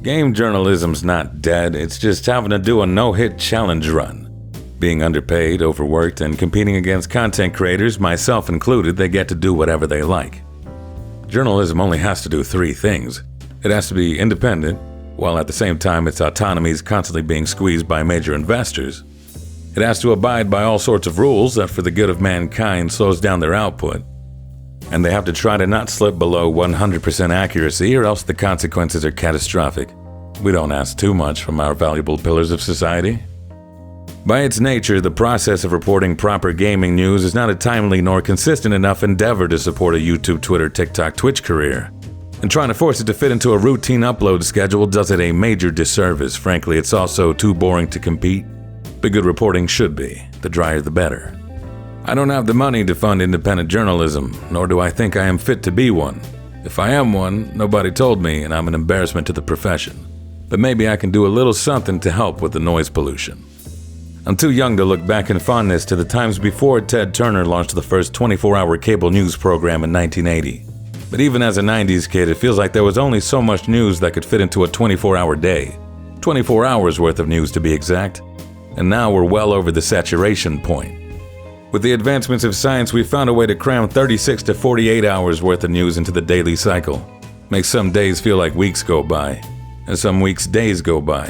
Game journalism's not dead, it's just having to do a no-hit challenge run. Being underpaid, overworked, and competing against content creators, myself included, they get to do whatever they like. Journalism only has to do three things. It has to be independent, while at the same time its autonomy is constantly being squeezed by major investors. It has to abide by all sorts of rules that for the good of mankind slows down their output. And they have to try to not slip below 100% accuracy or else the consequences are catastrophic. We don't ask too much from our valuable pillars of society. By its nature, the process of reporting proper gaming news is not a timely nor consistent enough endeavor to support a YouTube, Twitter, TikTok, Twitch career. And trying to force it to fit into a routine upload schedule does it a major disservice. Frankly, it's also too boring to compete. But good reporting should be. The drier the better. I don't have the money to fund independent journalism, nor do I think I am fit to be one. If I am one, nobody told me and I'm an embarrassment to the profession. But maybe I can do a little something to help with the noise pollution. I'm too young to look back in fondness to the times before Ted Turner launched the first 24-hour cable news program in 1980. But even as a 90s kid, it feels like there was only so much news that could fit into a 24-hour day. 24 hours worth of news to be exact. And now we're well over the saturation point. With the advancements of science, we've found a way to cram 36 to 48 hours worth of news into the daily cycle. Makes some days feel like weeks go by, and some weeks days go by,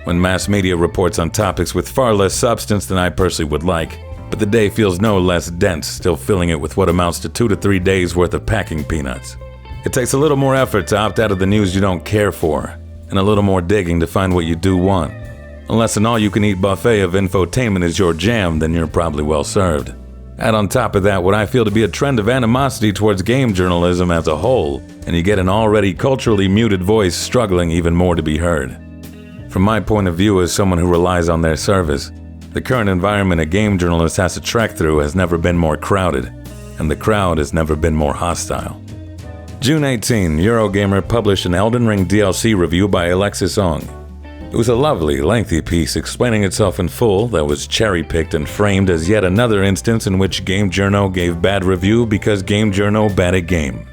when mass media reports on topics with far less substance than I personally would like, but the day feels no less dense, still filling it with what amounts to 2 to 3 days worth of packing peanuts. It takes a little more effort to opt out of the news you don't care for, and a little more digging to find what you do want. Unless an all-you-can-eat buffet of infotainment is your jam, then you're probably well served. Add on top of that what I feel to be a trend of animosity towards game journalism as a whole, and you get an already culturally muted voice struggling even more to be heard. From my point of view as someone who relies on their service, the current environment a game journalist has to trek through has never been more crowded, and the crowd has never been more hostile. June 18, Eurogamer published an Elden Ring DLC review by Alexis Ong. It was a lovely, lengthy piece explaining itself in full that was cherry-picked and framed as yet another instance in which GameJourno gave bad review because GameJourno bad at game.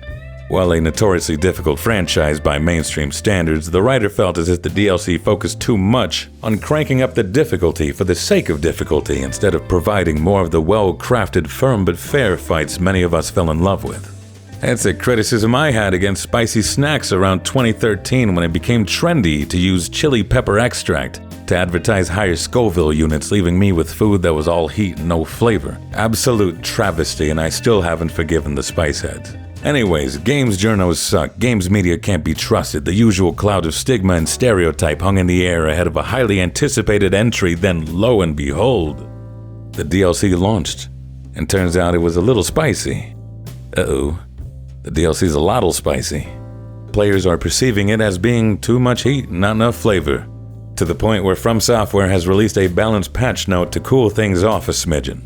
While a notoriously difficult franchise by mainstream standards, the writer felt as if the DLC focused too much on cranking up the difficulty for the sake of difficulty instead of providing more of the well-crafted, firm but fair fights many of us fell in love with. That's a criticism I had against spicy snacks around 2013 when it became trendy to use chili pepper extract to advertise higher Scoville units, leaving me with food that was all heat and no flavor. Absolute travesty, and I still haven't forgiven the spice heads. Anyways, games journos suck, games media can't be trusted, the usual cloud of stigma and stereotype hung in the air ahead of a highly anticipated entry, then lo and behold, the DLC launched, and turns out it was a little spicy. Uh-oh. The DLC's a lottle spicy. Players are perceiving it as being too much heat and not enough flavor, to the point where From Software has released a balanced patch note to cool things off a smidgen.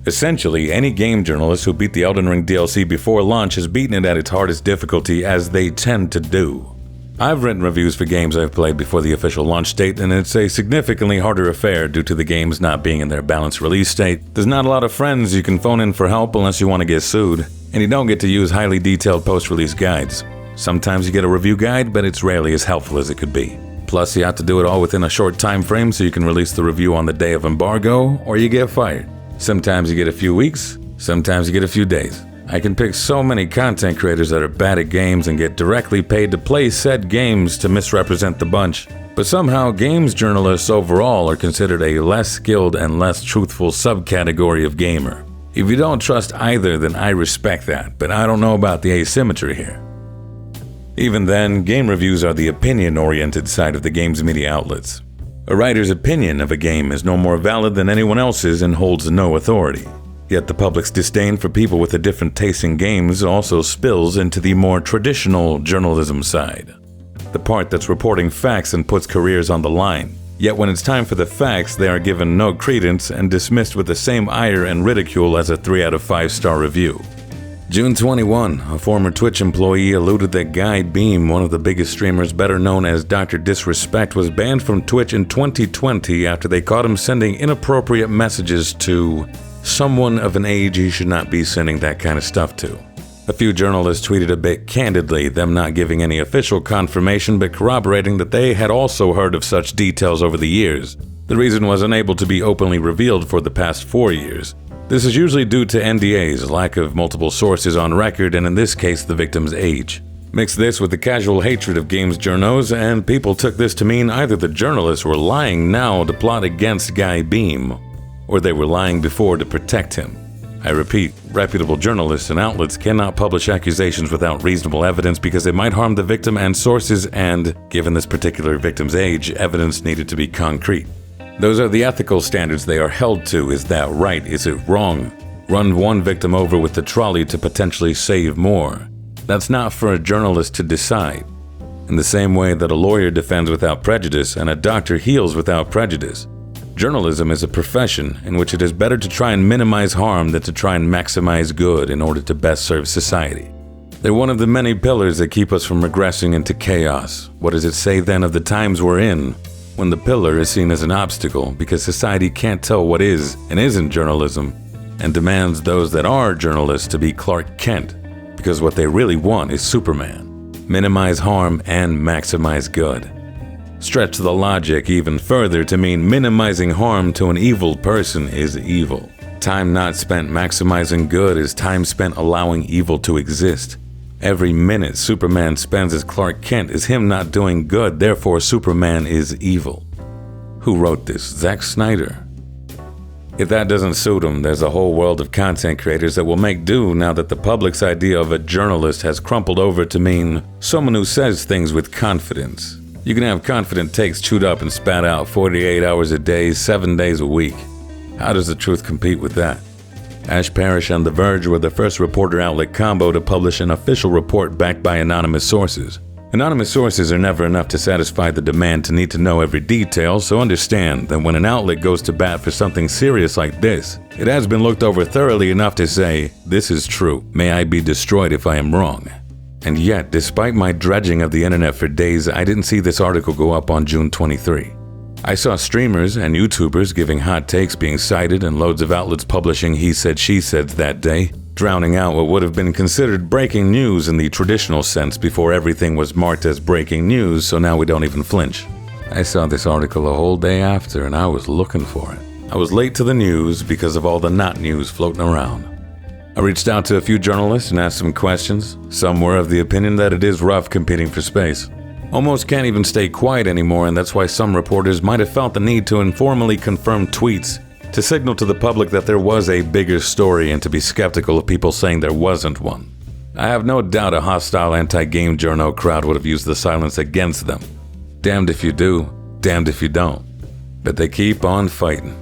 Essentially, any game journalist who beat the Elden Ring DLC before launch has beaten it at its hardest difficulty, as they tend to do. I've written reviews for games I've played before the official launch date, and it's a significantly harder affair due to the games not being in their balanced release state. There's not a lot of friends you can phone in for help unless you want to get sued, and you don't get to use highly detailed post-release guides. Sometimes you get a review guide, but it's rarely as helpful as it could be. Plus, you have to do it all within a short time frame so you can release the review on the day of embargo, or you get fired. Sometimes you get a few weeks, sometimes you get a few days. I can pick so many content creators that are bad at games and get directly paid to play said games to misrepresent the bunch. But somehow, games journalists overall are considered a less skilled and less truthful subcategory of gamer. If you don't trust either, then I respect that, but I don't know about the asymmetry here. Even then, game reviews are the opinion-oriented side of the games media outlets. A writer's opinion of a game is no more valid than anyone else's and holds no authority. Yet the public's disdain for people with a different taste in games also spills into the more traditional journalism side. The part that's reporting facts and puts careers on the line. Yet when it's time for the facts, they are given no credence and dismissed with the same ire and ridicule as a 3 out of 5-star review. June 21, a former Twitch employee alluded that Guy Beam, one of the biggest streamers better known as Dr. Disrespect, was banned from Twitch in 2020 after they caught him sending inappropriate messages to someone of an age he should not be sending that kind of stuff to. A few journalists tweeted a bit candidly, them not giving any official confirmation but corroborating that they had also heard of such details over the years. The reason was unable to be openly revealed for the past 4 years. This is usually due to NDAs, lack of multiple sources on record, and in this case, the victim's age. Mix this with the casual hatred of games journos, and people took this to mean either the journalists were lying now to plot against Guy Beam, or they were lying before to protect him. I repeat, reputable journalists and outlets cannot publish accusations without reasonable evidence because it might harm the victim and sources, and, given this particular victim's age, evidence needed to be concrete. Those are the ethical standards they are held to. Is that right? Is it wrong? Run one victim over with the trolley to potentially save more. That's not for a journalist to decide. In the same way that a lawyer defends without prejudice and a doctor heals without prejudice, journalism is a profession in which it is better to try and minimize harm than to try and maximize good in order to best serve society. They're one of the many pillars that keep us from regressing into chaos. What does it say then of the times we're in, when the pillar is seen as an obstacle because society can't tell what is and isn't journalism, and demands those that are journalists to be Clark Kent, because what they really want is Superman. Minimize harm and maximize good. Stretch the logic even further to mean minimizing harm to an evil person is evil. Time not spent maximizing good is time spent allowing evil to exist. Every minute Superman spends as Clark Kent is him not doing good, therefore Superman is evil. Who wrote this? Zack Snyder? If that doesn't suit him, there's a whole world of content creators that will make do now that the public's idea of a journalist has crumpled over to mean someone who says things with confidence. You can have confident takes chewed up and spat out 48 hours a day, 7 days a week. How does the truth compete with that? Ash Parrish and The Verge were the first reporter outlet combo to publish an official report backed by anonymous sources. Anonymous sources are never enough to satisfy the demand to need to know every detail, so understand that when an outlet goes to bat for something serious like this, it has been looked over thoroughly enough to say, this is true, may I be destroyed if I am wrong. And yet, despite my dredging of the internet for days, I didn't see this article go up on June 23. I saw streamers and YouTubers giving hot takes being cited and loads of outlets publishing he said she said that day, drowning out what would have been considered breaking news in the traditional sense before everything was marked as breaking news, so now we don't even flinch. I saw this article a whole day after and I was looking for it. I was late to the news because of all the not news floating around. I reached out to a few journalists and asked some questions. Some were of the opinion that it is rough competing for space. Almost can't even stay quiet anymore, and that's why some reporters might have felt the need to informally confirm tweets to signal to the public that there was a bigger story and to be skeptical of people saying there wasn't one. I have no doubt a hostile anti-game journo crowd would have used the silence against them. Damned if you do, damned if you don't. But they keep on fighting.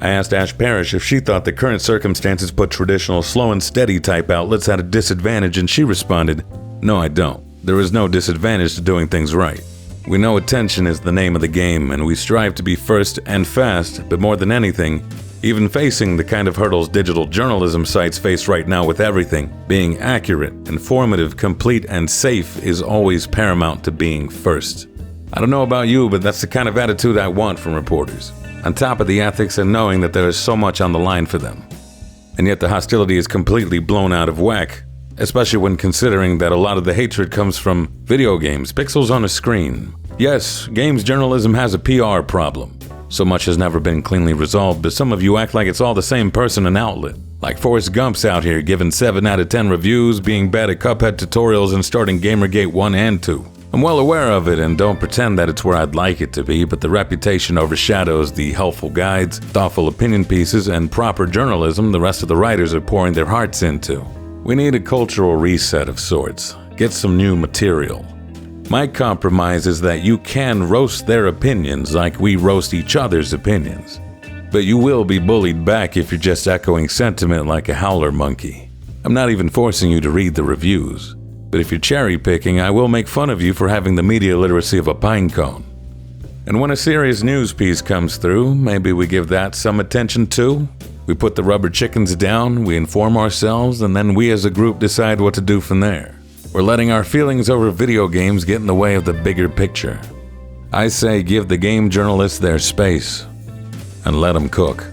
I asked Ash Parrish if she thought the current circumstances put traditional slow and steady type outlets at a disadvantage, and she responded, "No, I don't. There is no disadvantage to doing things right. We know attention is the name of the game, and we strive to be first and fast, but more than anything, even facing the kind of hurdles digital journalism sites face right now with everything, being accurate, informative, complete, and safe is always paramount to being first." I don't know about you, but that's the kind of attitude I want from reporters, on top of the ethics and knowing that there is so much on the line for them. And yet the hostility is completely blown out of whack, especially when considering that a lot of the hatred comes from video games, pixels on a screen. Yes, games journalism has a PR problem. So much has never been cleanly resolved, but some of you act like it's all the same person and outlet. Like Forrest Gump's out here giving 7 out of 10 reviews, being bad at Cuphead tutorials, and starting Gamergate 1 and 2. I'm well aware of it and don't pretend that it's where I'd like it to be, but the reputation overshadows the helpful guides, thoughtful opinion pieces, and proper journalism the rest of the writers are pouring their hearts into. We need a cultural reset of sorts. Get some new material. My compromise is that you can roast their opinions like we roast each other's opinions. But you will be bullied back if you're just echoing sentiment like a howler monkey. I'm not even forcing you to read the reviews. But if you're cherry picking, I will make fun of you for having the media literacy of a pine cone. And when a serious news piece comes through, maybe we give that some attention too. We put the rubber chickens down, we inform ourselves, and then we as a group decide what to do from there. We're letting our feelings over video games get in the way of the bigger picture. I say give the game journalists their space and let them cook.